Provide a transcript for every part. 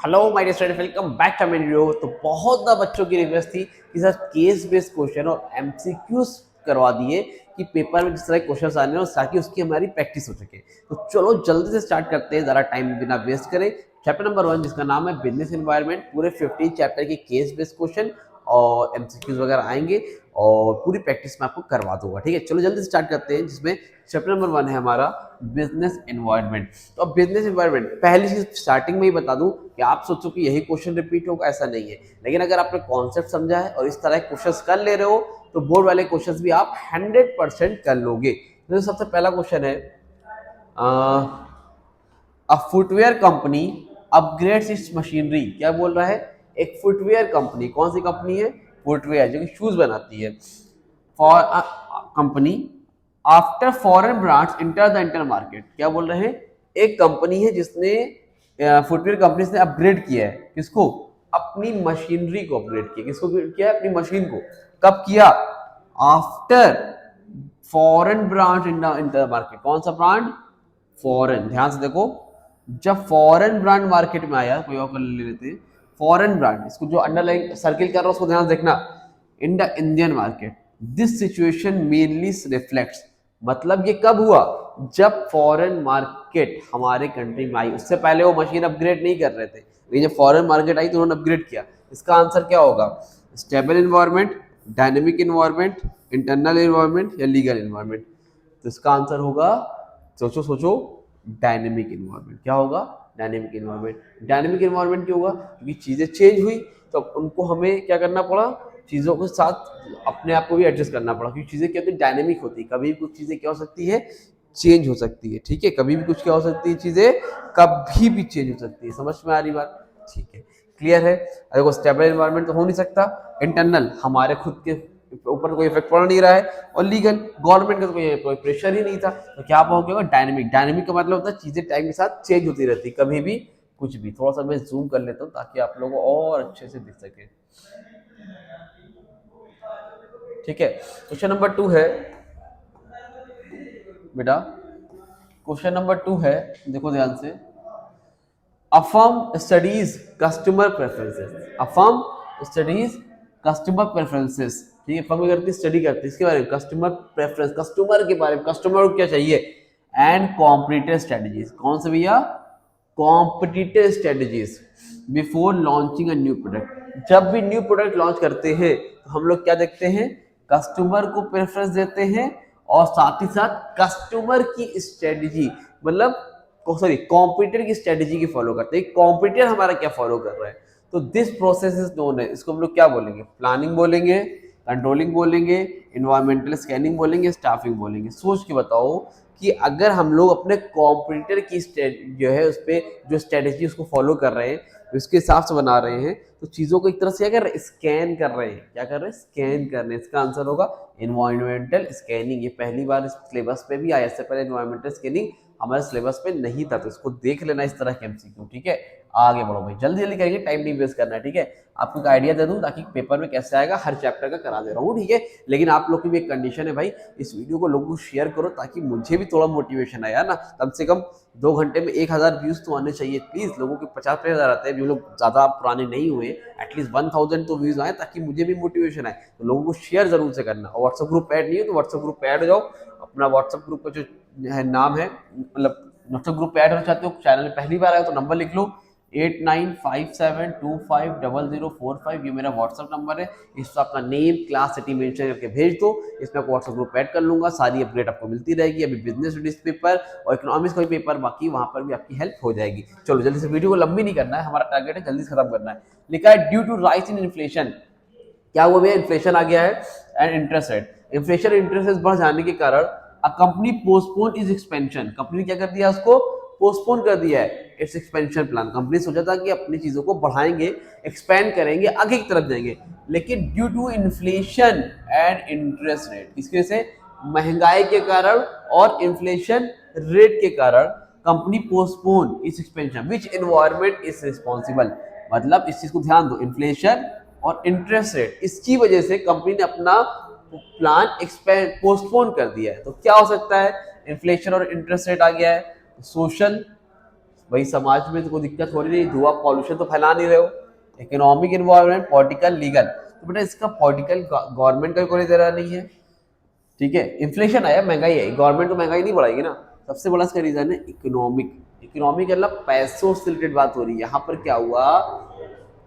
Hello my dear student, welcome back to my video. तो बहुत ज़्यादा बच्चों की रिक्वेस्ट थी कि सर केस बेस्ड क्वेश्चन और एमसीक्यूज करवा दिए कि पेपर में जिस तरह के क्वेश्चन आने हो ताकि उसकी हमारी प्रैक्टिस हो सके। तो चलो जल्दी से स्टार्ट करते हैं, ज़रा टाइम बिना वेस्ट करें। चैप्टर नंबर 1 जिसका नाम है बिजनेस एनवायरनमेंट, पूरे 15 चैप्टर के केस बेस्ड क्वेश्चन और एमसीक्यूज वगैरह आएंगे और पूरी प्रैक्टिस में आपको करवा दूंगा। ठीक है, चलो जल्दी से स्टार्ट करते हैं, जिसमें चैप्टर नंबर 1 है हमारा बिजनेस एनवायरनमेंट। तो अब बिजनेस एनवायरनमेंट पहली चीज स्टार्टिंग में ही बता दूं कि आप सोचो कि यही क्वेश्चन रिपीट होगा, ऐसा नहीं है। लेकिन अगर आपने कॉन्सेप्ट समझा है और इस तरह के क्वेश्चंस कर ले रहे हो तो बोर्ड वाले क्वेश्चंस भी आप 100% कर लोगे। तो सबसे पहला क्वेश्चन है, a footwear company upgrades its machinery. क्या बोल रहा है? एक फुटवेयर कंपनी, कौन सी कंपनी है? फुटवेयर, जो कि शूज बनाती है। For company after foreign brands enter the inter market. क्या बोल रहे हैं? एक कंपनी है जिसने फुटवेयर कंपनी ने अपग्रेड किया है। किसको? अपनी मशीनरी को अपग्रेड किया। किसको अपग्रेड किया है? अपनी मशीन को। कब किया? After foreign brand inter market. कौन सा ब्रांड? फॉरेन। ध्यान से देखो, जब फॉरेन ब्रांड मार्केट में आया, कोई और कर ले लेते हैं, फॉरेन ब्रांड, इसको जो अंडरलाइन सर्किल कर रहा है उसको ध्यान से देखना, in the Indian market this situation mainly reflects. मतलब ये कब हुआ? जब फॉरेन मार्केट हमारे कंट्री में आई। उससे पहले वो मशीन अपग्रेड नहीं कर रहे थे, लेकिन जब फॉरेन मार्केट आई तो उन्होंने अपग्रेड किया। इसका आंसर क्या होगा? Stable environment, dynamic environment, internal environment या लीगल इन्वायरमेंट। तो इसका आंसर होगा, सोचो सोचो, डायनेमिक इन्वायरमेंट। क्या होगा? Dynamic environment. डायनेमिक इन्वायरमेंट क्यों होगा? क्योंकि चीजें चेंज हुई तो उनको हमें क्या करना पड़ा? चीजों के साथ अपने आप को भी एडजस्ट करना पड़ा, क्योंकि चीजें क्या होती है? डायनेमिक होती है। कभी भी कुछ चीजें क्या हो सकती है? चेंज हो सकती है। ठीक है, कभी भी कुछ क्या हो सकती है? चीजें कभी भी चेंज हो सकती है। समझ में आ रही बात? ठीक है, क्लियर है। देखो, स्टेबल एनवायरनमेंट तो हो नहीं सकता। इंटरनल, हमारे खुद के ऊपर कोई इफेक्ट पड़ नहीं रहा है। और लीगल, गवर्नमेंट का तो कोई प्रेशर ही नहीं था। तो क्या होगा? डायनेमिक। डायनेमिक का मतलब होता है चीजें टाइम के साथ चेंज होती रहती, कभी भी कुछ भी। थोड़ा सा मैं जूम कर लेता हूँ ताकि आप लोगों को और अच्छे से दिख सके। ठीक है, क्वेश्चन नंबर 2 है बेटा। क्वेश्चन नंबर 2 है, देखो ध्यान से। A firm studies customer preferences. A firm studies customer preferences. ठीक है, फर्म करती है, स्टडी करती है इसके बारे में, कस्टमर प्रेफरेंस, कस्टमर के बारे में, कस्टमर को क्या चाहिए, एंड कॉम्पिटिटिव स्ट्रेटजीज। कौन से भैया? Competitive strategies before launching a new product. जब भी न्यू प्रोडक्ट लॉन्च करते हैं तो हम लोग क्या देखते हैं? कस्टमर को प्रेफरेंस देते हैं और साथ ही साथ कस्टमर की स्ट्रेटजी, मतलब सॉरी, कॉम्पिटिटर की स्ट्रेटजी की फॉलो करते हैं। कॉम्पिटिटर हमारा क्या फॉलो कर रहा है? तो दिस प्रोसेस इज नोन है, इसको हम लोग क्या बोलेंगे? प्लानिंग बोलेंगे, कंट्रोलिंग बोलेंगे, इन्वायरमेंटल स्कैनिंग बोलेंगे, स्टाफिंग बोलेंगे। सोच के बताओ कि अगर हम लोग अपने कॉम्पिटिटर की जो है उस पर जो स्ट्रेटजी उसको फॉलो कर रहे हैं, उसके हिसाब से बना रहे हैं, तो चीजों को एक तरह से क्या कर रहे हैं? स्कैन कर रहे हैं। क्या कर रहे हैं? स्कैन कर रहे हैं। इसका आंसर होगा इन्वायरमेंटल स्कैनिंग। ये पहली बार इस सिलेबस पे भी आया, इससे पहले इन्वायरमेंटल स्कैनिंग हमारे सिलेबस पे नहीं था। तो इसको देख लेना इस तरह के एमसीक्यू। ठीक है, आगे बढ़ो भाई, जल्दी जल्दी करेंगे, टाइम नहीं वेस्ट करना है। ठीक है, आपको एक आइडिया दे दूं ताकि पेपर में कैसे आएगा, हर चैप्टर का करा दे रहा हूँ। ठीक है, लेकिन आप लोग की भी एक कंडीशन है भाई, इस वीडियो को लोगों को शेयर करो ताकि मुझे भी थोड़ा मोटिवेशन आया ना। कम से कम 2 घंटे में 1000 व्यूज तो आने चाहिए प्लीज। लोगों के 50-50 आते हैं, जो लोग ज्यादा पुराने नहीं हुए, एटलीस्ट 1000 तो व्यूज आए ताकि मुझे भी मोटिवेशन आए। तो लोगों को शेयर जरूर से करना। और व्हाट्सएप ग्रुप ऐड नहीं है तो व्हाट्सएप ग्रुप ऐड हो जाओ। अपना व्हाट्सएप ग्रुप का जो है नाम है, मतलब व्हाट्सएप ग्रुप पे ऐड होना चाहते हो, चैनल में पहली बार आए तो नंबर लिख लो 8957250045। ये मेरा व्हाट्सएप नंबर है। इस पर अपना नेम, क्लास, सिटी मेंशन करके भेज दो। इसमें आपको व्हाट्सएप ग्रुप ऐड कर लूंगा, सारी अपडेट आपको मिलती रहेगी। अभी बिजनेस स्टडीज पेपर और इकोनॉमिक्स का भी पेपर बाकी, वहां पर भी आपकी हेल्प हो जाएगी। चलो जल्दी से, वीडियो को लंबी नहीं करना है, हमारा टारगेट है जल्दी से खत्म करना है। लिखा है due to rise in inflation. क्या हुआ भैया? इन्फ्लेशन आ गया है and interest rate. Inflation interest rate बढ़ जाने के कारण a company postpone is expansion. Company क्या कर दिया? उसको पोस्टपोन कर दिया है इट्स एक्सपेंशन प्लान। कंपनी सोचा था कि अपनी चीजों को बढ़ाएंगे, एक्सपेंड करेंगे, आगे की तरफ जाएंगे, लेकिन due to inflation and interest rate, इसकी वजह से, महंगाई के कारण और इन्फ्लेशन रेट के कारण, कंपनी पोस्टपोन इस expansion which environment is responsible. मतलब इस चीज को ध्यान दो, इन्फ्लेशन और इंटरेस्ट रेट, इसकी वजह से कंपनी ने अपना प्लान पोस्टपोन कर दिया है। तो क्या हो सकता है? इन्फ्लेशन और इंटरेस्ट रेट आ गया है, सोशल, भाई समाज में तो कोई दिक्कत हो रही नहीं, धुआं पॉल्यूशन तो फैला नहीं रहे हो। इकोनॉमिक इन्वायरमेंट, पॉलिटिकल, लीगल, तो बेटा इसका पॉलिटिकल गवर्नमेंट का कोई दे रहा नहीं है, ठीक है। इन्फ्लेशन आया, महंगाई है, गवर्नमेंट तो महंगाई नहीं बढ़ाएगी ना। सबसे बड़ा इसका रीजन है इकोनॉमिक। इकोनॉमिक मतलब पैसों से रिलेटेड बात हो रही है। यहाँ पर क्या हुआ,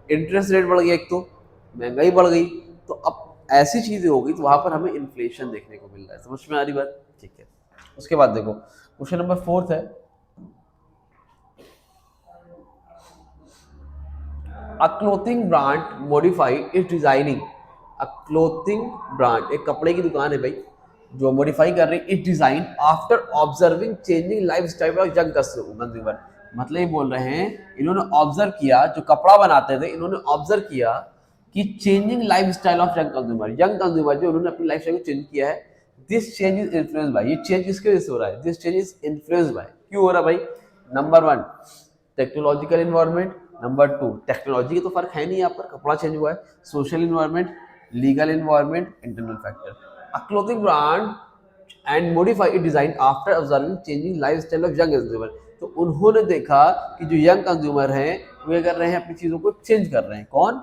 इंटरेस्ट रेट बढ़ गया, एक तो महंगाई बढ़ गई, तो अब ऐसी चीजें हो गई तो वहां पर हमें इन्फ्लेशन देखने को मिल रहा है। समझ में आ रही बात, ठीक है। उसके बाद देखो क्वेश्चन नंबर 4 है, a clothing brand modify is designing. A clothing brand, एक कपड़े की दुकान है भाई जो मॉडिफाई कर रही है, is design after observing changing life style of young consumer. मतलब ये बोल रहे हैं इन्होंने ऑब्जर्व किया, जो कपड़ा बनाते थे इन्होंने ऑब्जर्व किया कि changing life style of young consumer जो उन्होंने अपनी लाइफ स्टाइल को चेंज किया है। This change is influence by, ये चेंज किसके वजह से हो रहा है, this change is influence by, क्यों हो रहा है भाई। Number 1 technological environment, number 2 technology के तो फर्क है नहीं यहाँ पर, कपड़ा चेंज हुआ है। Social environment, legal environment, internal factor. A clothing brand and modify it design after observing changing lifestyle of young consumer. तो उन्होंने देखा कि जो यंग कंज्यूमर हैं वे कर रहे हैं, अपनी चीजों को चेंज कर रहे हैं। कौन,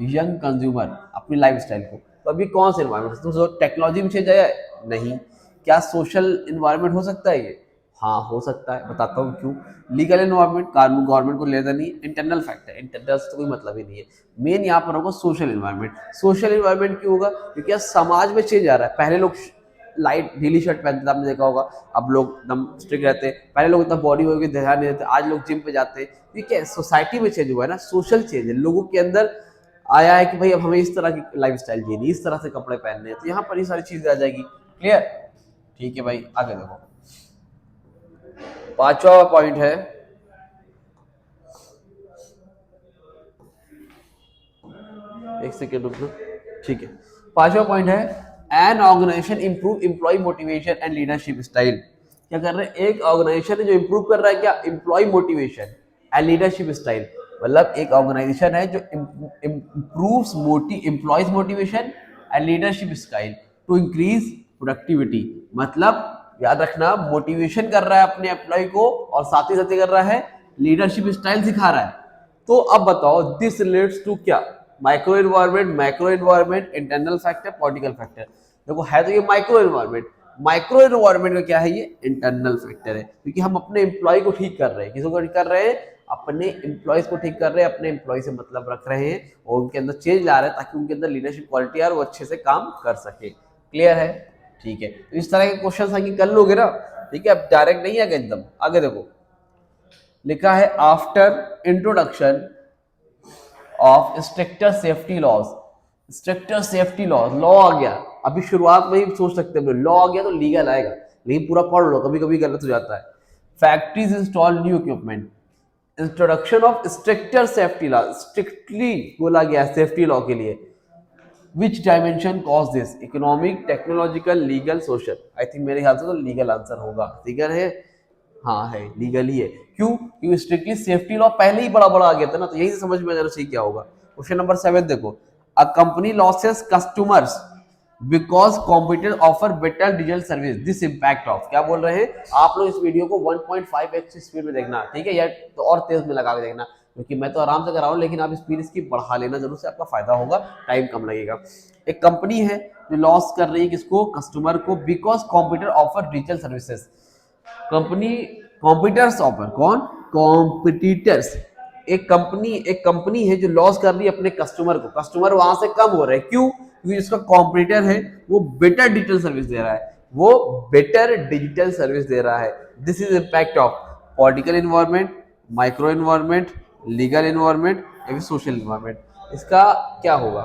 यंग कंज्यूमर अपनी लाइफस्टाइल को। तो अभी कौन से इन्वायरमेंट, तो टेक्नोलॉजी में चेंज आया नहीं, क्या सोशल इन्वायरमेंट हो सकता है ये, हाँ हो सकता है, बताता हूँ क्यों। लीगल इन्वायरमेंट, कानून गवर्नमेंट को लेना नहीं। इंटरनल फैक्टर, इंटरनल से तो कोई मतलब ही नहीं है। मेन यहाँ पर होगा सोशल इन्वायरमेंट। सोशल इन्वायरमेंट क्यों होगा, क्योंकि यार समाज में चेंज आ रहा है। पहले लोग लाइट ढीली शर्ट पहनते थे, आपने देखा होगा, अब लोग एकदम स्ट्रिक्ट रहते हैं। पहले लोग इतना बॉडी वॉडी ध्यान नहीं देते, आज लोग जिम पे जाते हैं। ये क्या है, सोसाइटी में चेंज हुआ है ना, सोशल चेंज है, लोगों के अंदर आया है कि भाई अब हमें इस तरह की लाइफ स्टाइल जीनी, इस तरह से कपड़े पहनने हैं, तो यहाँ पर ये सारी चीजें आ जाएगी। क्लियर, ठीक है भाई, आगे देखो। 5वां पॉइंट है, एक सेकेंड रुकना, ठीक है। 5वां पॉइंट है, an organisation improve employ motivation and leadership style. क्या कर रहे हैं, एक ऑर्गेनाइजेशन है जो इंप्रूव कर रहा है क्या, employ motivation and leadership style. मतलब एक ऑर्गेनाइजेशन है जो improves employees motivation and leadership style to increase productivity. मतलब याद रखना, मोटिवेशन कर रहा है अपने एम्प्लॉय को और साथ ही कर रहा है लीडरशिप स्टाइल सिखा रहा है। तो अब बताओ दिस रिलेट्स टू क्या, micro environment, macro environment, internal factor, political factor. देखो है तो ये माइक्रो एनवायरमेंट। माइक्रो एनवायरमेंट का क्या है, ये इंटरनल फैक्टर है, क्योंकि हम अपने एम्प्लॉय को ठीक कर रहे हैं। किसको ठीक कर रहे हैं, अपने एम्प्लॉयज को ठीक कर रहे हैं, अपने एम्प्लॉय से मतलब रख रहे हैं और उनके अंदर चेंज ला रहे हैं ताकि उनके अंदर लीडरशिप क्वालिटी आए और वो अच्छे से काम कर सके। क्लियर है, ठीक है। तो इस तरह के क्वेश्चन आगे कर लोगे ना, ठीक है। अब डायरेक्ट नहीं आगे, एकदम आगे देखो, लिखा है after introduction of stricter safety laws. Stricter safety laws, law आ गया, अभी शुरुआत में ही सोच सकते हैं लॉ आ गया तो लीगल आएगा, लेकिन पूरा पढ़ लो, कभी कभी गलत हो जाता है। Factories install new equipment, introduction of stricter safety law, strictly बोला गया सेफ्टी लॉ के लिए। Which dimension cause this, economic, technological, legal, social. I think मेरे ख्याल से तो लीगल आंसर होगा, लीगल है, हाँ है, लीगल ही है। क्यों, क्योंकि स्ट्रिक्टली सेफ्टी लॉ पहले ही बड़ा बड़ा आ गया था ना, तो यही से समझ में आ जाना चाहिए क्या होगा। क्वेश्चन नंबर 7 देखो, a company losses customers because competitor offer better digital service, this impact of. क्या बोल रहे हैं आप लोग, इस वीडियो को 1.5x स्पीड में देखना, ठीक है, या तो और तेज में लगा के देखना, क्योंकि मैं तो आराम से कर रहा हूँ, लेकिन आप स्पीड इसकी बढ़ा लेना जरूर से, आपका फायदा होगा, टाइम कम लगेगा। एक कंपनी है जो लॉस कर रही है किसको, कस्टमर को, because competitor offer digital services. Company competitors offer, कौन, कॉम्पिटिटर्स। एक कंपनी है जो लॉस कर रही है अपने कस्टमर को, कस्टमर वहां से कम हो रहे हैं, क्यों, क्योंकि जिसका कॉम्पिटिटर है वो बेटर डिजिटल सर्विस दे रहा है, वो बेटर डिजिटल सर्विस दे रहा है। This is impact of political environment, micro environment, legal environment या फिर सोशल इन्वायरमेंट। इसका क्या होगा,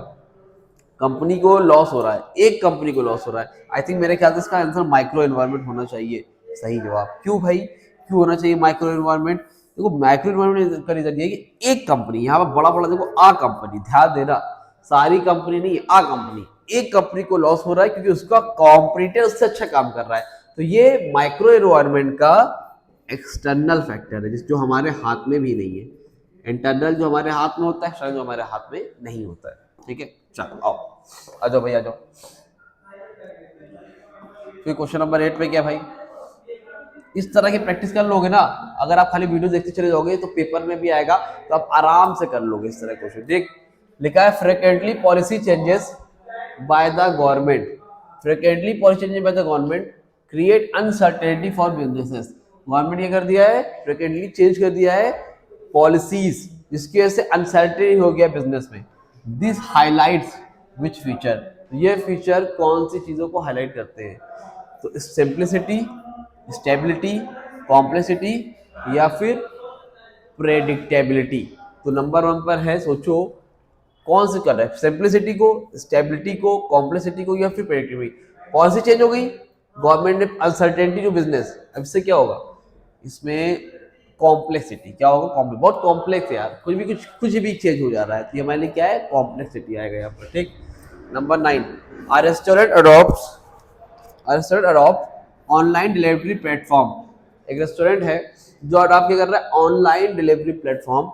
कंपनी को लॉस हो रहा है, एक कंपनी को लॉस हो रहा है। आई थिंक मेरे ख्याल से इसका आंसर माइक्रो एनवायरनमेंट होना चाहिए, सही जवाब। क्यों भाई, क्यों होना चाहिए माइक्रो एनवायरनमेंट, देखो माइक्रो एनवायरनमेंट का रीजन ये है कि एक कंपनी, यहाँ पर बड़ा बड़ा देखो आ कंपनी, ध्यान देना, सारी कंपनी नहीं, आ कंपनी, एक कंपनी को लॉस हो रहा है क्योंकि उसका कॉम्पिटिटर उससे अच्छा काम कर रहा है। तो ये माइक्रो एनवायरनमेंट का एक्सटर्नल फैक्टर है, जो हमारे हाथ में भी नहीं है। इंटरनल जो हमारे हाथ में होता है, एक्सटर्नल जो हमारे हाथ में नहीं होता है। ठीक है, चलो आओ, आ जाओ भाई, आ जाओ। फिर क्वेश्चन नंबर 8 पे क्या भाई, इस तरह की प्रैक्टिस कर लोगे ना, अगर आप खाली वीडियो देखते चले जाओगे तो पेपर में भी आएगा, तो आप आराम से कर लोगे इस तरह क्वेश्चन। देख लिखा है frequently policy changes by the government, frequently policy changes by the government create uncertainty for businesses. Government ये कर दिया है, फ्रिक्वेंटली चेंज कर दिया है पॉलिसीज, जिसकी वजह से अनसर्टेनिटी हो गया बिजनेस में। दिस हाईलाइट्स विच फीचर, ये फीचर कौन सी चीजों को हाईलाइट करते हैं? तो सिंप्लिसिटी, स्टेबिलिटी, कॉम्प्लेक्सिटी या फिर प्रेडिक्टेबिलिटी। तो नंबर 1 पर है, सोचो कौन से कर रहा है, सिंप्लिसिटी को, स्टेबिलिटी को, कॉम्प्लेक्सिटी को या फिर प्रेडिक्टेबिलिटी। पॉलिसी चेंज हो गई, गवर्नमेंट ने अनसर्टेनिटी जो बिजनेस, अब इससे क्या होगा, इसमें कॉम्प्लेक्सिटी क्या होगा, बहुत कॉम्प्लेक्स है यार, कुछ भी चेंज हो जा रहा है, तो ये हमारे लिए क्या है, कॉम्प्लेक्सिटी आएगा यहाँ पर। ठीक, number 9, are restaurant adopt online delivery platform. एक रेस्टोरेंट है जो अडॉप्ट क्या कर रहा है, online delivery platform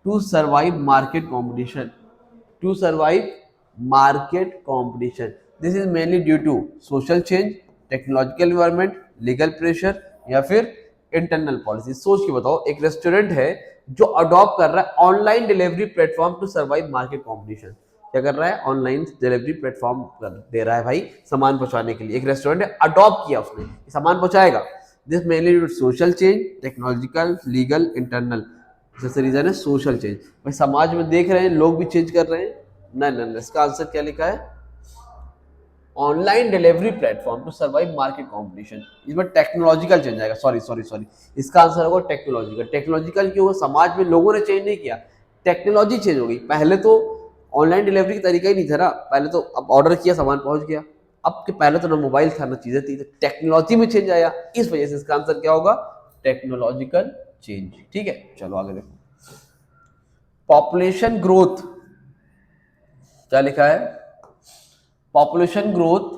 to survive market competition, to survive market competition. This is mainly due to social change, technological environment, legal pressure या फिर internal policy. सोच के बताओ, एक रेस्टोरेंट है जो अडॉप्ट कर रहा है online delivery platform to survive market competition. क्या कर रहा है, ऑनलाइन डिलीवरी प्लेटफॉर्म दे रहा है भाई सामान पहुंचाने के लिए। एक रेस्टोरेंट है, अडॉप्ट किया उसने, सामान पहुंचाएगा। This mainly due to social change, technological, legal, internal. जैसे रीजन है सोशल चेंज, भाई समाज में देख रहे हैं लोग भी चेंज कर रहे हैं। नहीं, इसका आंसर क्या लिखा है, online delivery platform to survive market competition. इसमें टेक्नोलॉजिकल चेंज आएगा, सॉरी, इसका आंसर होगा टेक्नोलॉजिकल। टेक्नोलॉजिकल क्यों होगा, समाज में लोगों ने चेंज नहीं किया, टेक्नोलॉजी चेंज हो गई। पहले तो ऑनलाइन डिलीवरी का तरीका ही नहीं था ना, पहले तो अब ऑर्डर किया सामान पहुंच गया, अब के पहले तो ना मोबाइल था ना चीजें थी, तो टेक्नोलॉजी में चेंज आया, इस वजह से इसका आंसर क्या होगा, टेक्नोलॉजिकल चेंज। ठीक है, चलो आगे देखो। पॉपुलेशन ग्रोथ, क्या लिखा है, population growth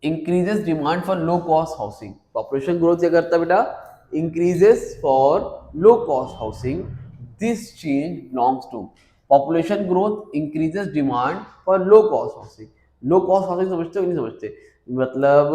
increases demand for low cost housing. Population growth क्या करता है बेटा, increases for low cost housing. This change belongs to, population growth increases demand for low cost housing. Low cost housing समझते हो कि नहीं समझते, मतलब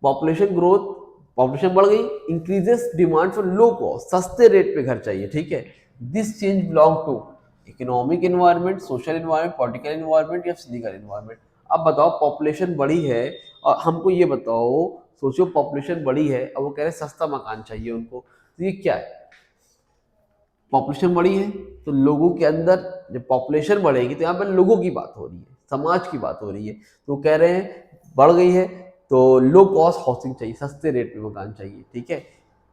पॉपुलेशन ग्रोथ, पॉपुलेशन बढ़ गई, increases demand for low cost, सस्ते रेट पे घर चाहिए। ठीक है, this change belong to economic environment, social environment, political environment या लीगल एनवायरनमेंट। अब बताओ पॉपुलेशन बढ़ी है और हमको ये बताओ, सोचो पॉपुलेशन बढ़ी है अब वो कह रहे सस्ता मकान चाहिए उनको, तो ये क्या है, पॉपुलेशन बढ़ी है तो लोगों के अंदर, जब पॉपुलेशन बढ़ेगी तो यहाँ पर लोगों की बात हो रही है, समाज की बात हो रही है, तो कह रहे हैं बढ़ गई है तो लो कॉस्ट हाउसिंग चाहिए, सस्ते रेट पे मकान चाहिए। ठीक है,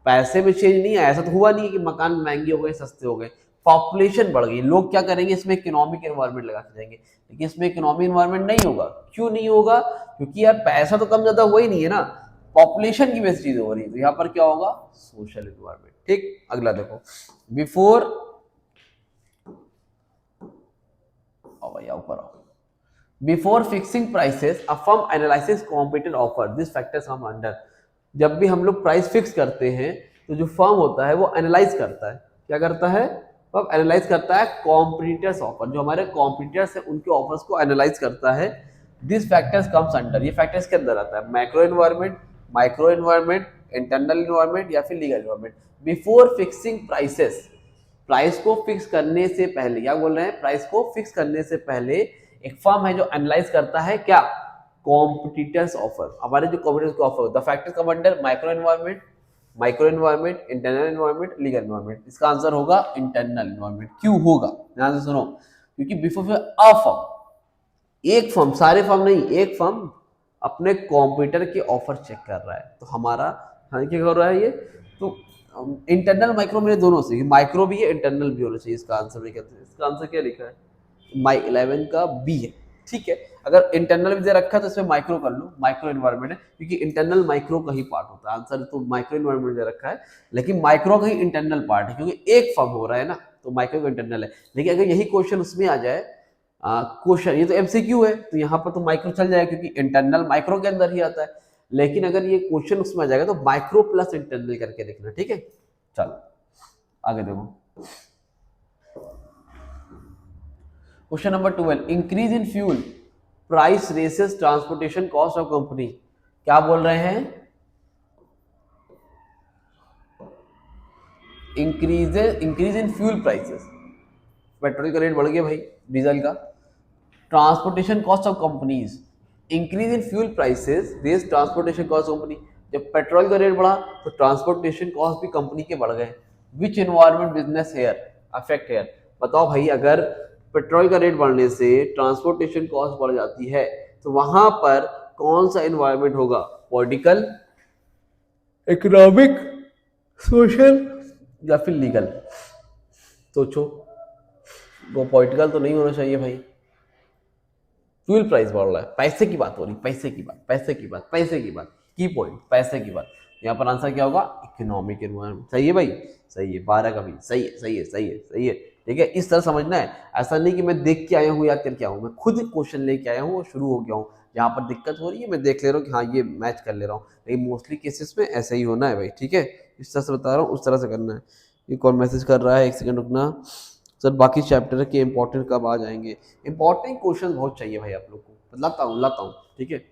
पैसे में चेंज नहीं आया, ऐसा तो हुआ नहीं है कि मकान महंगे हो गए सस्ते हो गए, पॉपुलेशन बढ़ गई, लोग क्या करेंगे इसमें इकोनॉमिक एनवायरनमेंट लगा के जाएंगे, लेकिन इसमें इकोनॉमिक एनवायरनमेंट नहीं होगा। क्यों नहीं होगा, क्योंकि यार पैसा तो कम ज्यादा हुआ ही नहीं है ना, पॉपुलेशन की वजह से चीज हो रही है, तो यहाँ पर क्या होगा, सोशल एनवायरनमेंट। ठीक, अगला देखो, बिफोर, आओ भैया ऊपर आओ, before fixing prices a firm analysis competitor offer, this factors हम अंडर। जब भी हम लोग प्राइस फिक्स करते हैं तो जो फर्म होता है वो एनालाइज करता है, क्या करता है, फर्म एनालाइज करता है कॉम्पिटिटर्स ऑफर, जो हमारे कॉम्पिटिटर्स हैं उनके ऑफर्स को एनालाइज करता है। दिस फैक्टर्स कम्स अंडर, ये फैक्टर्स के अंदर आता है macro environment, micro environment, internal environment या फिर legal environment. Before fixing prices, price को फिक्स करने से पहले, क्या बोल रहे हैं, प्राइस को फिक्स करने से पहले एक फर्म है जो एनालाइज करता है क्या, कॉम्पिटिटर्स ऑफर, हमारे जो कॉम्पिटिटर्स के offer, the factors come under micro environment, internal environment, legal environment. इसका आंसर होगा इंटरनल एनवायरनमेंट। क्यों होगा, ध्यान से सुनो, क्योंकि बिफोर अ फर्म, एक फर्म, सारे फर्म नहीं, एक फर्म अपने कॉम्पिटिटर के ऑफर चेक कर रहा है, तो हमारा क्या कर रहा है ये, तो इंटरनल माइक्रो मेरे दोनों से, माइक्रो भी है इंटरनल भी होना चाहिए, इसका आंसर नहीं कहते, इसका आंसर क्या लिखा है, माई 11 का बी है। ठीक है, अगर इंटरनल भी दे रखा है तो इसमें माइक्रो कर लो, माइक्रो एनवायरनमेंट है, क्योंकि इंटरनल माइक्रो का ही पार्ट होता है, आंसर तो माइक्रो एनवायरनमेंट दे रखा है, लेकिन माइक्रो का ही इंटरनल पार्ट है, क्योंकि एक फर्म हो रहा है ना, तो माइक्रो का इंटरनल है। लेकिन अगर यही क्वेश्चन उसमें आ जाए, क्वेश्चन ये तो एमसीक्यू है, तो यहाँ पर तो माइक्रो चल जाएगा, क्योंकि इंटरनल माइक्रो के अंदर ही आता है, लेकिन अगर ये क्वेश्चन उसमें आ जाएगा तो माइक्रो प्लस इंटरनल करके देखना। ठीक है, चलो आगे देखो, question number 12, increase in fuel price raises transportation cost of company. क्या बोल रहे हैं, increase in fuel prices, petrol का रेट बढ़ गया भाई, डीजल का। Transportation cost of companies, increase in fuel prices raise transportation cost company. जब पेट्रोल का रेट बढ़ा तो ट्रांसपोर्टेशन कॉस्ट भी कंपनी के बढ़ गए। Which environment business here affect here, बताओ भाई, अगर पेट्रोल का रेट बढ़ने से ट्रांसपोर्टेशन कॉस्ट बढ़ जाती है तो वहां पर कौन सा एनवायरमेंट होगा, पॉलिटिकल, इकोनॉमिक, सोशल या फिर लीगल। सोचो, वो पॉलिटिकल तो नहीं होना चाहिए भाई, फ्यूल प्राइस बढ़ रहा है, पैसे की बात हो रही, पैसे की बात, पैसे की बात, पैसे की बात, की पॉइंट पैसे की बात। यहाँ पर आंसर क्या होगा, इकोनॉमिक एनवायरमेंट। सही है भाई, सही है, 12 का भी सही है, सही है, सही है, सही है। ठीक है, इस तरह समझना है, ऐसा नहीं कि मैं देख के आया हूँ याद करके आया हूँ, मैं खुद क्वेश्चन लेके आया हूँ और शुरू हो गया हूँ। जहाँ पर दिक्कत हो रही है मैं देख ले रहा हूँ कि हाँ ये मैच कर ले रहा हूँ, लेकिन मोस्टली केसेस में ऐसा ही होना है भाई। ठीक है, इस तरह से बता रहा हूँ, उस तरह से करना है। ये कौन मैसेज कर रहा है, एक सेकंड रुकना सर, बाकी चैप्टर के इंपॉर्टेंट कब आ जाएंगे। इंपॉर्टेंट क्वेश्चन बहुत चाहिए भाई आप लोग को, लाता हूँ। ठीक है,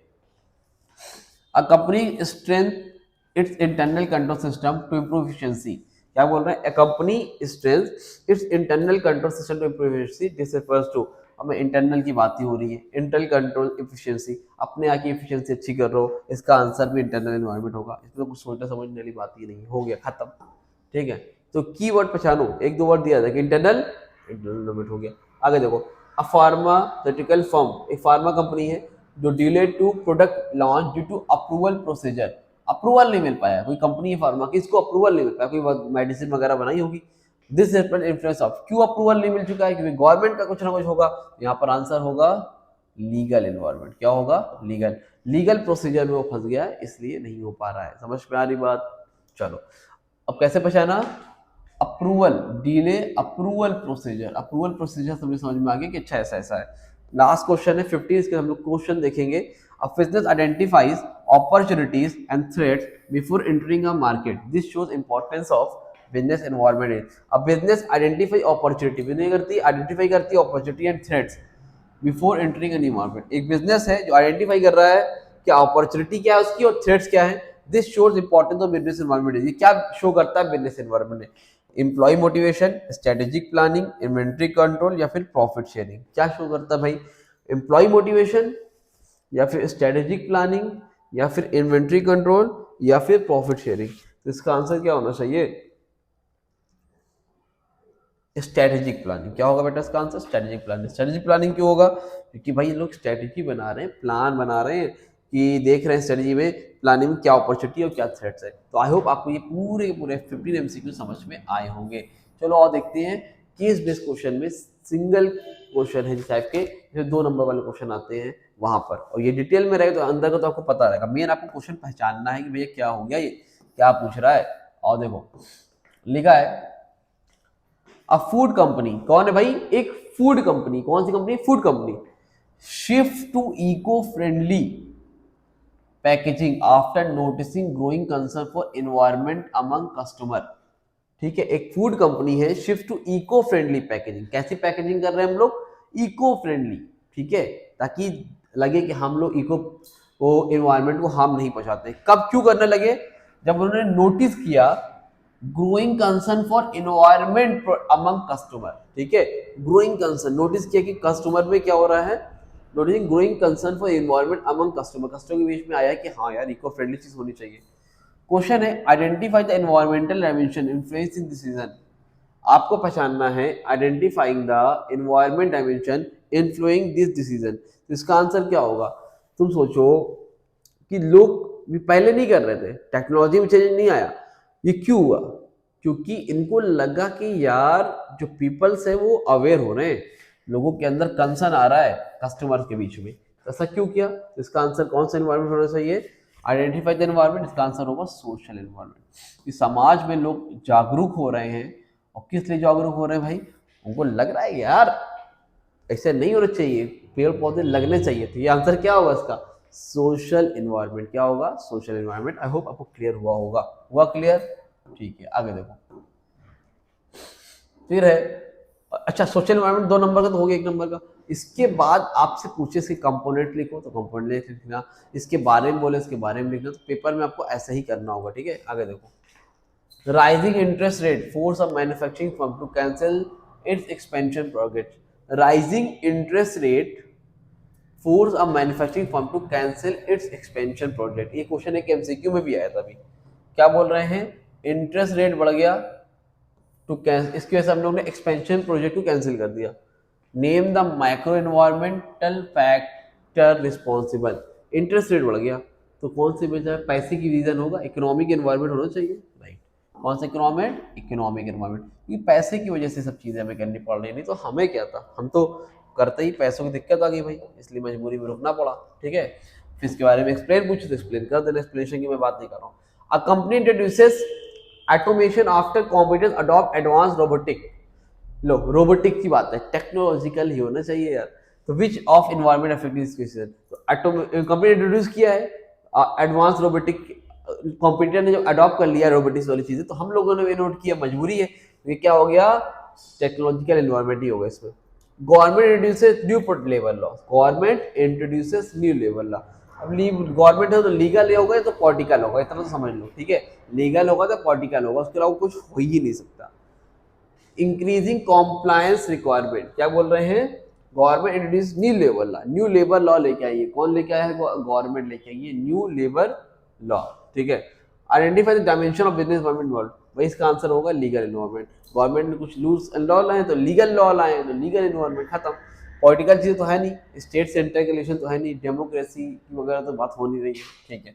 a company strength its internal control system to improve efficiency. क्या बोल रहे हैं, a company strength its internal control system to improve efficiency, this refers to, हमें इंटरनल की बात ही हो रही है, इंटरनल कंट्रोल एफिशिएंसी, अपने यहाँ की एफिशिएंसी अच्छी कर रहे हो, इसका आंसर भी इंटरनल एनवायरनमेंट होगा। इसमें कुछ सोचना समझने वाली बात ही नहीं, हो गया खत्म। ठीक है, तो कीवर्ड पहचानो, एक दो वर्ड दिया था कि इंटरनल एनवायरनमेंट हो गया। आगे देखो, अ फार्मास्यूटिकल फर्म, एक फार्मा कंपनी है जो delay to product launch due to approval procedure, approval नहीं मिल पाया, कोई कंपनी है फार्मा की, इसको अप्रूवल नहीं मिल पाया, कोई मेडिसिन वगैरह बनाई होगी। दिस इन्फ्लुएंस ऑफ, क्यों अप्रूवल नहीं मिल चुका है, क्योंकि गवर्नमेंट का कुछ ना कुछ होगा। यहाँ पर आंसर होगा लीगल एनवायरमेंट। क्या होगा, लीगल, लीगल प्रोसीजर में वो फंस गया है, इसलिए नहीं हो पा रहा है। समझ में आ रही बात, चलो अब कैसे पहचाना, approval, delay approval procedure, approval procedure समझ में आ गया कि अच्छा ऐसा ऐसा है। लास्ट क्वेश्चन है 50, इसके हम लोग क्वेश्चन देखेंगे। A business identifies opportunities and threats before entering a market, this shows importance of business environment. अब बिजनेस आइडेंटिफाई अपॉर्चुनिटी, बिजनेस करती है आइडेंटिफाई करती है opportunity and threats before entering a new market. एक बिजनेस है जो identify कर रहा है कि अपॉर्चुनिटी क्या है उसकी और थ्रेट्स क्या है। This shows importance of business environment, ये क्या शो करता है बिजनेस एनवायरनमेंट में, employ motivation, strategic planning, inventory control या फिर प्रॉफिट शेयरिंग। क्या शो करता है भाई, एम्प्लॉय मोटिवेशन या फिर स्ट्रेटेजिक प्लानिंग या फिर इन्वेंट्री कंट्रोल या फिर प्रॉफिट शेयरिंग। तो इसका आंसर क्या होना चाहिए, स्ट्रेटेजिक प्लानिंग। क्या होगा बेटा इसका answer, strategic planning. Strategic planning क्यों होगा, क्योंकि भाई ये लोग स्ट्रेटेजी बना रहे हैं, प्लान बना रहे हैं कि देख रहे हैं स्ट्रेटेजी में, प्लानिंग में क्या अपॉर्चुनिटी और क्या थ्रेट्स है। तो आई होप आपको ये पूरे के पूरे 15 एमसीक्यू समझ में आए होंगे। चलो और देखते हैं केस बेस्ड क्वेश्चन में, सिंगल क्वेश्चन है जिस टाइप के, जो 2 नंबर वाले क्वेश्चन आते हैं वहां पर, और ये डिटेल में रहेगा तो अंदर का तो आपको पता रहेगा। मेन आपको क्वेश्चन पहचानना है कि भैया क्या हो गया, ये क्या पूछ रहा है। और देखो लिखा है, अ फूड कंपनी, कौन है भाई, एक फूड कंपनी, कौन सी company, food company, shift to eco friendly packaging after noticing growing concern for environment among customer. ठीक है, एक फूड कंपनी है, shift to eco friendly packaging, कैसी पैकेजिंग कर रहे हैं हम लोग, इको फ्रेंडली। ठीक है, ताकि लगे कि हम लोग इको को, एनवायरनमेंट को हार्म नहीं पहुंचाते। कब क्यों करने लगे, जब उन्होंने नोटिस किया growing concern for environment among customer. ठीक है, ग्रोइंग कंसर्न, नोटिस किया कि कस्टमर में क्या हो रहा है, noticing growing concern for environment among customer, customer के बीच में आया कि हाँ यार इको फ्रेंडली चीज होनी चाहिए। क्वेश्चन है, identify the environmental dimension influence in decision. आपको पहचानना है identifying the environment dimension influencing this decision. तो इसका आंसर क्या होगा, तुम सोचो कि लोग भी पहले नहीं कर रहे थे, टेक्नोलॉजी में चेंज नहीं आया, ये क्यों हुआ, क्योंकि इनको लगा कि यार जो पीपल्स है वो अवेयर हो रहे हैं, लोगों के अंदर कंसर्न आ रहा है कस्टमर के बीच में। तो ऐसा क्यों किया, तो इसका आंसर कौन सा एनवायरमेंट होना चाहिए, आइडेंटिफाई द एनवायरमेंट, इसका आंसर होगा सोशल एनवायरमेंट। इस समाज में लोग जागरूक हो रहे हैं, और किस लिए जागरूक हो रहे हैं भाई, उनको लग रहा है यार ऐसे नहीं होना चाहिए, पेड़ पौधे लगने चाहिए। तो ये आंसर क्या होगा इसका, सोशल एनवायरनमेंट। क्या होगा, सोशल एनवायरनमेंट। आई होप आपको क्लियर हुआ होगा, हुआ क्लियर। ठीक है, आगे देखो, फिर है अच्छा सोशल एनवायरनमेंट 2 नंबर का तो हो गया, 1 नंबर का। इसके बाद आपसे पूछे इसके कंपोनेंट लिखो तो कंपोनेंट लिखना, इसके बारे में बोले इसके बारे में लिखना, तो पेपर में आपको ऐसा ही करना होगा, ठीक है। आगे देखो, rising interest rate force a manufacturing firm to cancel it's expansion project. Rising interest rate force a manufacturing firm to cancel it's expansion project. ये क्वेश्चन एक एमसीक्यू में भी आया था अभी। क्या बोल रहे हैं, इंटरेस्ट रेट बढ़ गया टू कैंसिल, इसकी वजह से हम लोग ने एक्सपेंशन प्रोजेक्ट को कैंसिल कर दिया। Name the micro environmental factor responsible. Interest rate बढ़ गया तो कौन सी वजह है, पैसे की रीजन होगा, इकोनॉमिक एनवायरमेंट होना चाहिए, राइट। कौन सा इकोनॉमिक, इकोनॉमिक एनवायरमेंट, क्योंकि पैसे की वजह से सब चीजें हमें करनी पड़ रही, नहीं तो हमें क्या था, हम तो करते ही पैसों की दिक्कत आ गई भाई, इसलिए मजबूरी में रुकना पड़ा, ठीक है। फिर इसके बारे में एक्सप्लेन पूछे तो एक्सप्लेन कर देना, एक्सप्लेनेशन की मैं बात नहीं कर रहा हूँ। A company introduces automation after competence adopt advance robotic. Low robotic की बात है, टेक्नोलॉजिकल ही होना चाहिए यार। तो which of environment affecting species, तो कंपनी इंट्रोड्यूस किया है एडवांस रोबोटिक, कॉम्पिटिटर ने जो अडॉप्ट कर लिया रोबोटिक्स वाली चीजें, तो हम लोगों ने भी नोट किया, मजबूरी है, ये क्या हो गया, टेक्नोलॉजिकल एनवायरमेंट ही होगा इसमें। Government introduces new labour law, government introduces new labour law. अब गवर्नमेंट है तो लीगल होगा तो पॉलिटिकल होगा, इतना तो समझ लो, ठीक है। लीगल होगा तो पॉलिटिकल होगा, उसके अलावा कुछ हो ही नहीं सकता। इंक्रीजिंग कॉम्प्लायंस रिक्वायरमेंट, क्या बोल रहे हैं, government introduce new labour law, new labour law लेके आई है, कौन लेके आया है, गवर्नमेंट लेके आई है न्यू लेबर लॉ, ठीक है। Identify the dimension of business environment involve, वही इसका आंसर होगा लीगल एनवायरमेंट। गवर्नमेंट ने कुछ रूल्स एंड लॉ लाए तो लीगल लॉ लाए, तो लीगल एनवायरमेंट खत्म। पॉलिटिकल चीज तो है नहीं, स्टेट सेंटर के रिलेशन तो है नहीं, डेमोक्रेसी वगैरह तो बात हो नहीं रही है, ठीक है।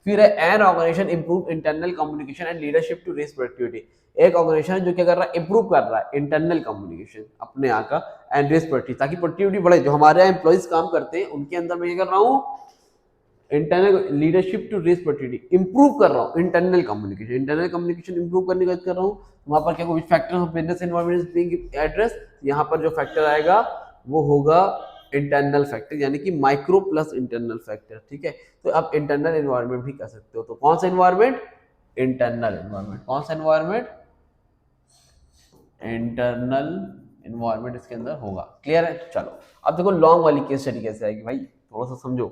फिर है an organisation improve internal communication and leadership to raise productivity. एक ऑर्गेनाइजेशन जो क्या कर रहा है, इंप्रूव कर रहा है इंटरनल कम्युनिकेशन अपने यहाँ का एंड रेस प्रोडक्टिविटी, ताकि प्रोडक्टिविटी बढ़े। जो हमारे यहाँ एम्प्लॉइज काम करते हैं उनके अंदर मैं क्या कर रहा हूँ, internal leadership to raise productivity improve कर रहा हूँ, इंटरनल कम्युनिकेशन इंप्रूव करने का कर रहा हूँ। वहां पर क्या factors of business environment being address, यहाँ पर जो फैक्टर आएगा वो होगा इंटरनल फैक्टर, यानी कि माइक्रो प्लस इंटरनल फैक्टर, ठीक है। तो आप इंटरनल एनवायरनमेंट भी कर सकते हो, तो कौन सा एनवायरनमेंट, इंटरनल एनवायरनमेंट, कौन सा एनवायरनमेंट, इंटरनल एनवायरनमेंट इसके अंदर होगा। क्लियर है, चलो अब देखो लॉन्ग वाली केस स्टडी कैसे आएगी भाई, थोड़ा सा समझो।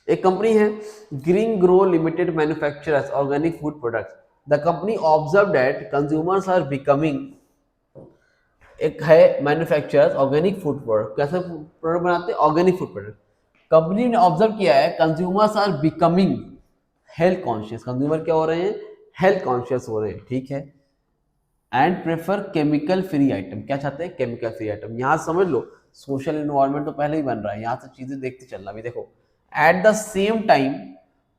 एक कंपनी है green grow limited manufacturers organic food products. The company observe that consumers are becoming, एक है मैन्युफैक्चरर्स ऑर्गेनिक फूड प्रोडक्ट, कैसे प्रोडक्ट बनाते हैं, ऑर्गेनिक फूड प्रोडक्ट। कंपनी ने ऑब्जर्व किया है consumers are becoming health conscious, consumer क्या हो रहे हैं, हेल्थ कॉन्शियस हो रहे हैं, ठीक है। And prefer chemical free item, क्या चाहते हैं, केमिकल फ्री आइटम। यहां समझ लो सोशल एनवायरनमेंट तो पहले ही बन रहा है, यहां से चीजें देखते चलना भी। देखो at the same time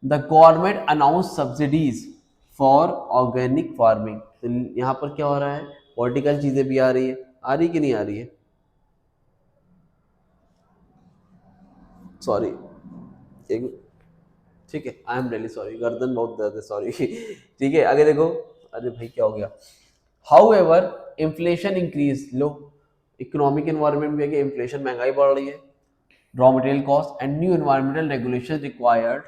the government announce subsidies for organic farming, तो यहाँ पर क्या हो रहा है, पॉलिटिकल चीजें भी आ रही है, आ रही कि नहीं आ रही है, सॉरी एक, ठीक है, आई एम रियली सॉरी, गर्दन बहुत दर्द है, सॉरी ठीक है। आगे देखो, अरे भाई क्या हो गया, how ever inflation increase, low economic environment में है, इन्फ्लेशन महंगाई बढ़ रही है, raw material cost and new environmental regulation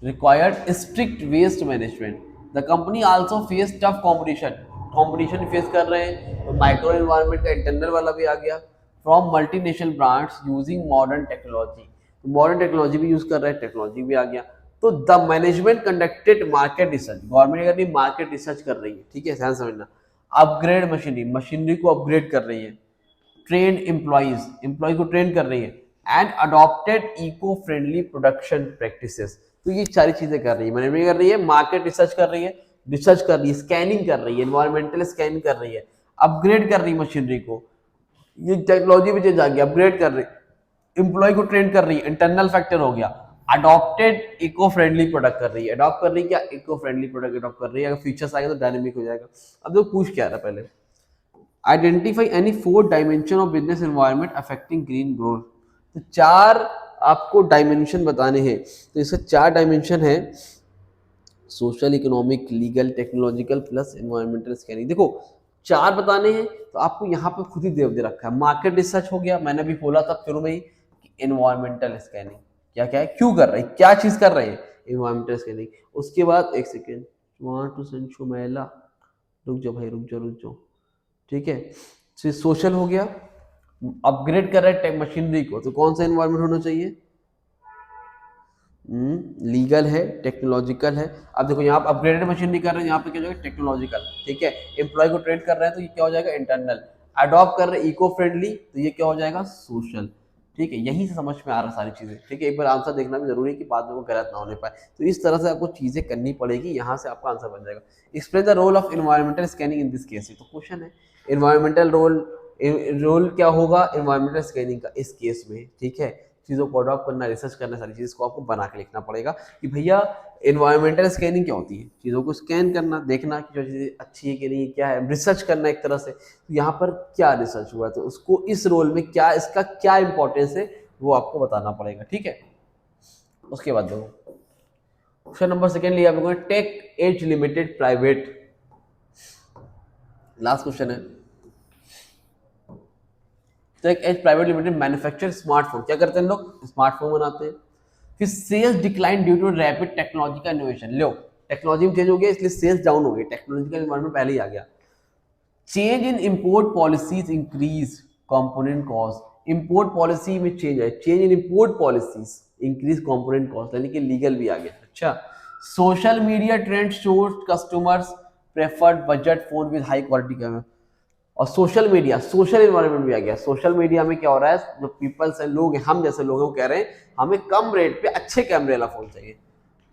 required strict waste management. The company also faced tough competition. Competition face कर रहे हैं, तो माइक्रो एनवायरनमेंट का इंटरनल वाला भी आ गया, from multinational brands using modern technology, तो मॉडर्न टेक्नोलॉजी भी यूज कर रहे हैं, टेक्नोलॉजी भी आ गया। तो the management conducted market research, government अपनी मार्केट रिसर्च कर रही है, ठीक है, ध्यान समझना। अपग्रेड मशीनरी, मशीनरी को अपग्रेड कर रही है, ट्रेन एम्प्लॉय को ट्रेन कर रही है, and adopted eco friendly production practices. तो ये सारी चीजें कर रही है, मैनेजमेंट कर रही है, मार्केट रिसर्च कर रही है, स्कैनिंग कर रही है, एनवायरमेंटल स्कैनिंग कर रही है, अपग्रेड कर रही है मशीनरी को, ये टेक्नोलॉजी में चेंज आ गया, अपग्रेड कर रही है, एम्प्लॉय को ट्रेन कर रही है, इंटरनल फैक्टर हो गया, अडॉप्टेड इको फ्रेंडली प्रोडक्ट कर रही है, अडॉप्ट कर रही है क्या, इको फ्रेंडली प्रोडक्ट अडॉप्ट कर रही है, अगर फीचर्स आएगा तो डायनेमिक हो जाएगा। अब देखो पूछ क्या रहा है पहले, identify any 4 dimension of business environment affecting green growth, तो 4 आपको डायमेंशन बताने हैं, तो इसका 4 डायमेंशन है, social, economic, legal, technological plus environmental scanning. देखो 4 बताने हैं तो आपको यहाँ पे खुद ही दे रखा है, मार्केट रिसर्च हो गया, मैंने भी बोला था शुरू में ही कि एनवायरमेंटल स्कैनिंग क्या क्या है, क्यों कर रहे हैं, क्या चीज कर रहे हैं, इन्वायरमेंटल स्कैनिंग। उसके बाद एक second, want to send Shumaila, रुक जाओ भाई, रुक जाओ, ठीक है। फिर सोशल हो गया, अपग्रेड कर रहा है मशीनरी को, तो कौन सा इन्वायरमेंट होना चाहिए? लीगल है, टेक्नोलॉजिकल है। अब देखो यहाँ पर अपग्रेडेड मशीनरी कर रहे हैं, यहाँ पे क्या हो जाएगा? टेक्नोलॉजिकल, ठीक है। एम्प्लॉय को ट्रेन कर रहे हैं तो ये क्या हो जाएगा? इंटरनल। अडॉप्ट कर रहे हैं इको फ्रेंडली, तो ये क्या हो जाएगा? सोशल, ठीक है। यहीं से समझ में आ रहा है सारी चीजें, ठीक है। एक बार आंसर देखना भी जरूरी है कि बाद में वो गलत ना होने पाए। तो इस तरह से आपको चीजें करनी पड़ेगी, यहाँ से आपका आंसर बन जाएगा। Explain the role of environmental scanning in this case, तो क्वेश्चन है एनवायरमेंटल रोल क्या होगा एनवायरमेंटल स्कैनिंग का इस केस में, ठीक है। चीज़ों को अडॉप्ट करना, रिसर्च करना, सारी चीज़ को आपको बना के लिखना पड़ेगा कि भैया एनवायरमेंटल स्कैनिंग क्या होती है। चीज़ों को स्कैन करना, देखना कि जो चीज़ें अच्छी है कि नहीं, क्या है, रिसर्च करना एक तरह से। तो यहाँ पर क्या रिसर्च हुआ है, तो उसको इस रोल में क्या, इसका क्या इंपॉर्टेंस है, वो आपको बताना पड़ेगा, ठीक है। उसके बाद देखो क्वेश्चन नंबर सेकेंड लिया आप लोगों ने, tech edge limited private, last question है। Tech edge private limited manufacture smartphone, क्या करते हैं लोग? स्मार्टफोन बनाते हैं। फिर sales decline due to rapid technological innovation, लो टेक्नोलॉजी में चेंज हो गया इसलिए सेल्स डाउन हो गई, टेक्नोलॉजिकल इन्वायरमेंट पहले ही आ गया। Change in import policies increase component cost, import policy में चेंज है, change in import policies increase component cost, यानी कि लीगल भी आ गया। अच्छा, social media trend shows customers preferred budget phone with high quality camera. और सोशल मीडिया, सोशल इन्वायरमेंट भी आ गया। सोशल मीडिया में क्या हो रहा है, जो पीपल्स हैं, लोग हैं, हम जैसे लोगों को कह रहे हैं हमें कम रेट पे अच्छे कैमरे वाला फोन चाहिए।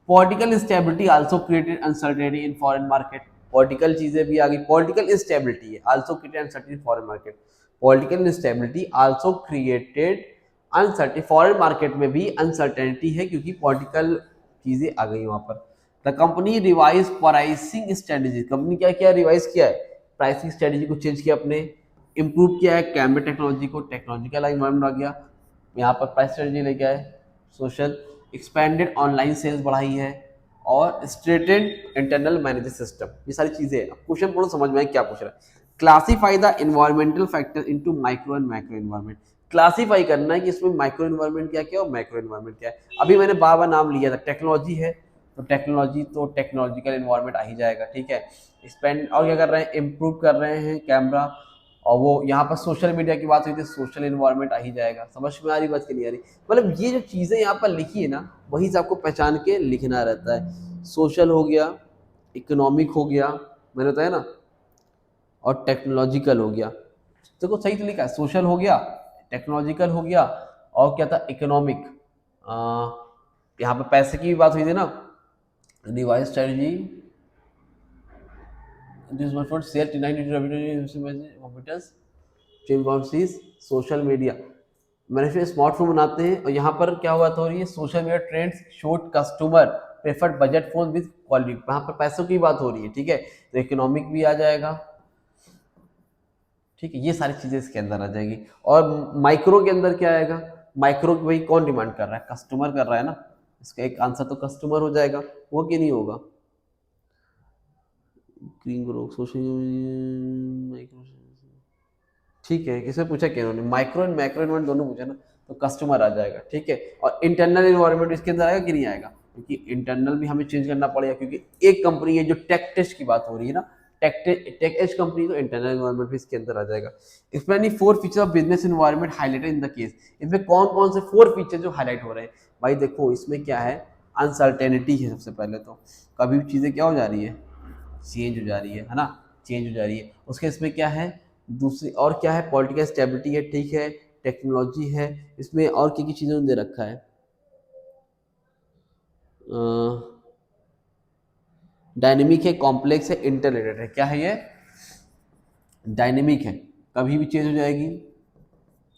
Political instability also created uncertainty in foreign market, political चीजें भी आ गई। पॉलिटिकल इंस्टेबिलिटी है also created uncertainty in foreign market, political instability also created uncertainty, foreign market में भी अनसर्टेनिटी है क्योंकि पॉलिटिकल चीजें आ गई वहां पर। The company revise pricing strategy, company क्या क्या रिवाइज किया है? प्राइसिंग स्ट्रेटेजी को चेंज किया अपने, इंप्रूव किया है कैमरा टेक्नोलॉजी को, टेक्नोलॉजिकल इन्वायरमेंट आ गया, यहाँ पर प्राइस स्ट्रेटेजी लेके आए। सोशल एक्सपेंडेड ऑनलाइन सेल्स बढ़ाई है, और स्ट्रेटेंड इंटरनल मैनेजर सिस्टम, ये सारी चीजें। अब क्वेश्चन पूरा समझ में आए क्या पूछ रहा है। Classify the environmental factor into micro and macro environment, classify करना है कि इसमें माइक्रो एनवायरमेंट क्या क्या और मैक्रो एनवायरमेंट क्या है। अभी मैंने बार बार नाम लिया था, टेक्नोलॉजी है तो टेक्नोलॉजी तो टेक्नोलॉजिकल एनवायरमेंट आ ही जाएगा, ठीक है। स्पेंड और क्या कर रहे हैं, इम्प्रूव कर रहे हैं कैमरा, और वो यहाँ पर सोशल मीडिया की बात हुई थी, सोशल इन्वायरमेंट आ ही जाएगा। समझ में आ रही बात कि नहीं आ रही? मतलब ये जो चीज़ें यहाँ पर लिखी है ना, वही से आपको पहचान के लिखना रहता है। सोशल हो गया, इकोनॉमिक हो गया, मैंने बताया ना, और टेक्नोलॉजिकल हो गया। देखो सही तो लिखा है, सोशल हो गया, टेक्नोलॉजिकल हो गया, और क्या था? इकोनॉमिक। यहाँ पर पैसे की भी बात हुई थी ना, device strategy, this was for sale 9 computers, social media, मैंने फिर स्मार्टफोन बनाते हैं, और यहाँ पर क्या हुआ था, ये social media trends showed customer preferred budget phone with quality, यहाँ पर पैसों की बात हो रही है, ठीक है। तो इकोनॉमिक भी आ जाएगा, ठीक है। ये सारी चीजें इसके अंदर आ जाएगी। और माइक्रो के अंदर क्या आएगा? माइक्रो की भाई कौन डिमांड कर रहा है? कस्टमर कर रहा है ना, इसका एक आंसर तो कस्टमर हो जाएगा, वो कि नहीं होगा? ठीक है, किसने पूछा क्या उन्होंने? माइक्रो एंड मैक्रो इन्वायरमेंट दोनों पूछा ना, तो कस्टमर आ जाएगा, ठीक है। और इंटरनल इन्वायरमेंट इसके अंदर आएगा कि नहीं आएगा? क्योंकि इंटरनल भी हमें चेंज करना पड़ेगा, क्योंकि एक कंपनी है जो टेक टेस्ट की बात हो रही है ना, टेक एज कंपनी, तो इंटरनल इन्वायरमेंट भी इसके अंदर आ जाएगा। Explain 4 feature of business environment highlighted in the case, इसमें कौन कौन से 4 फीचर जो हाईलाइट हो रहे हैं? भाई देखो इसमें क्या है, अनसर्टेनिटी है सबसे पहले तो, कभी भी चीज़ें क्या हो जा रही है, चेंज हो जा रही है ना, चेंज हो जा रही है। उसके इसमें क्या है, दूसरी और क्या है, पॉलिटिकल स्टेबिलिटी है, ठीक है, टेक्नोलॉजी है, इसमें और क्या की चीज़ों ने दे रखा है, डायनेमिक है, कॉम्प्लेक्स है, इंटररिलेटेड है। क्या है ये? डायनेमिक है, कभी भी चेंज हो जाएगी।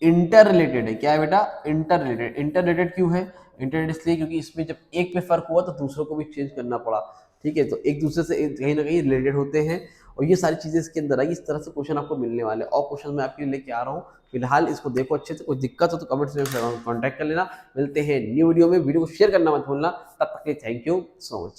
इंटर रिलेटेड है, क्या है बेटा? Inter related. इंटर रिलेटेड क्यों है? इंटर रिलेटेड इसलिए क्योंकि इसमें जब एक पे फर्क हुआ तो दूसरों को भी चेंज करना पड़ा, ठीक है। तो एक दूसरे से कहीं ना कहीं रिलेटेड होते हैं, और ये सारी चीजें इसके अंदर आई। इस तरह से क्वेश्चन आपको मिलने वाले, और क्वेश्चन मैं आपके लिए लेके आ रहा हूँ। फिलहाल इसको देखो अच्छे से, कोई दिक्कत हो तो कमेंट्स में कॉन्टैक्ट कर लेना। मिलते हैं न्यू वीडियो में, वीडियो को शेयर करना मत भूलना। तब तक के थैंक यू सो मच।